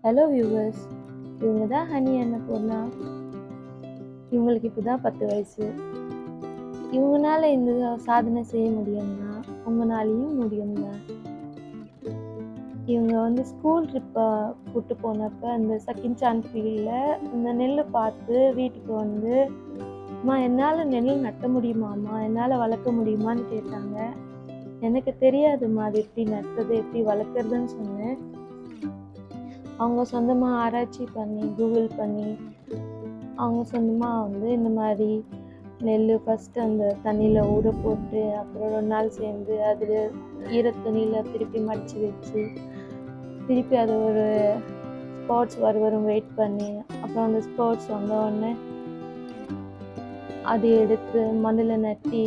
Hello viewers, இவங்க தான் honey Annapurna. இவங்களுக்கு இப்போ தான் 10 வயசு. இவங்களால இந்த சாதனை செய்ய முடியும்னா உங்களாலையும் முடியும் தான். இவங்க ஸ்கூல் ட்ரிப்பை கூப்பிட்டு போனப்போ இந்த செகண்ட் சாண்ட் ஃபீல்டில் இந்த நெல் பார்த்து வீட்டுக்கு அம்மா என்னால் நெல் நட்ட முடியுமாம்மா, என்னால் வளர்க்க முடியுமான்னு கேட்டாங்க. எனக்கு தெரியாதும்மா அது எப்படி நட்டுறது எப்படி வளர்க்குறதுன்னு சொன்னேன். அவங்க சொந்தமாக ஆராய்ச்சி பண்ணி கூகுள் பண்ணி அவங்க சொந்தமாக இந்த மாதிரி நெல் ஃபஸ்ட்டு அந்த தண்ணியில் ஊற போட்டு அப்புறம் 2 நாள் சேர்ந்து அதில் ஈரத்துணியில் திருப்பி மடித்து வச்சு திருப்பி அது ஒரு ஸ்பாட்ஸ் வரும் வெயிட் பண்ணி அப்புறம் அந்த ஸ்பாட்ஸ் வந்தோடனே அதை எடுத்து மண்ணில் நட்டி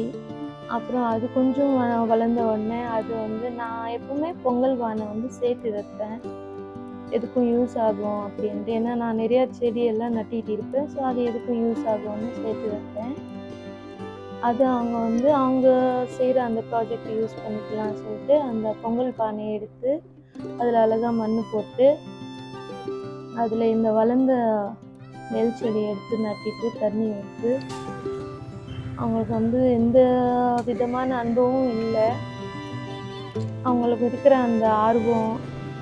அப்புறம் அது கொஞ்சம் வளர்ந்த உடனே அது நான் எப்பவுமே பொங்கல் பானை சேர்த்து வைப்பேன், எதுக்கும் யூஸ் ஆகும் அப்படின்ட்டு. ஏன்னா நான் நிறையா செடியெல்லாம் நட்டிகிட்டு இருப்பேன். ஸோ அது எதுக்கும் யூஸ் ஆகும்னு சேர்த்து வைப்பேன். அது அவங்க செய்கிற அந்த ப்ராஜெக்ட் யூஸ் பண்ணிக்கலாம்னு சொல்லிட்டு அந்த பொங்கல் பானையை எடுத்து அதில் அழகாக மண் போட்டு அதில் இந்த வளர்ந்த நெல் செடியை எடுத்து நட்டிட்டு தண்ணி ஊற்றி அவங்களுக்கு எந்த விதமான அனுபவமும் இல்லை. அவங்களுக்கு இருக்கிற அந்த ஆர்வம்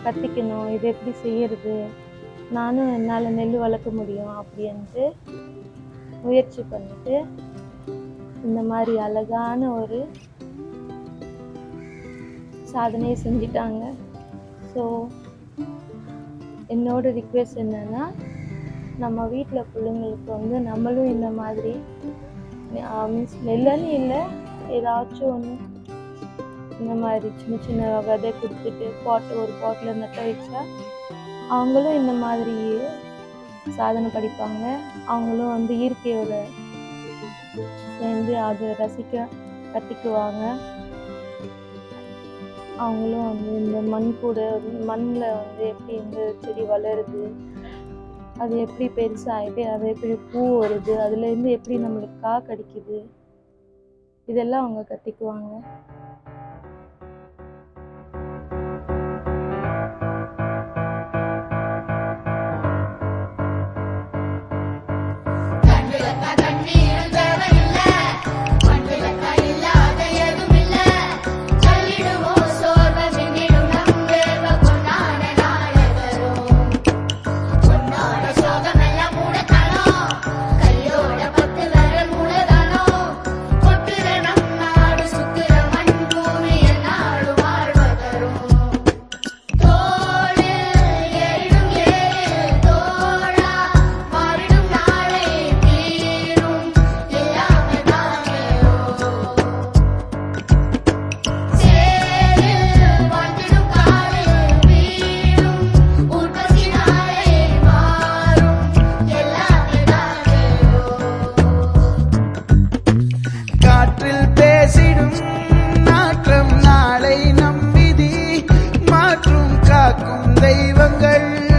கற்றுக்கணும், இது எப்படி செய்யறது, நானும் என்னால் நெல் வளர்க்க முடியும் அப்படின்ட்டு முயற்சி பண்ணிட்டு இந்த மாதிரி அழகான ஒரு சாதனையை செஞ்சிட்டாங்க. ஸோ என்னோட ரிக்வெஸ்ட் என்னன்னா, நம்ம வீட்டில் பிள்ளைங்களுக்கு நம்மளும் இந்த மாதிரி மீன்ஸ் நெல்லுன்னு இல்லை, ஏதாச்சும் ஒன்று இந்த மாதிரி சின்ன சின்ன விதை கொடுத்துட்டு ஒரு பாட்டில் நட்ட வச்சா அவங்களும் இந்த மாதிரி சாதனை படிப்பாங்க. அவங்களும் இயற்கையோட சேர்ந்து அதை ரசிக்க கற்றுக்குவாங்க. அவங்களும் இந்த மண் கூட மண்ணில் எப்படி இந்த செடி வளருது, அது எப்படி பெருசாகிட்டு அது எப்படி பூ வருது, அதுலேருந்து எப்படி நம்மளுக்கு கிடைக்குது, இதெல்லாம் அவங்க கற்றுக்குவாங்க. தெய்வங்கள்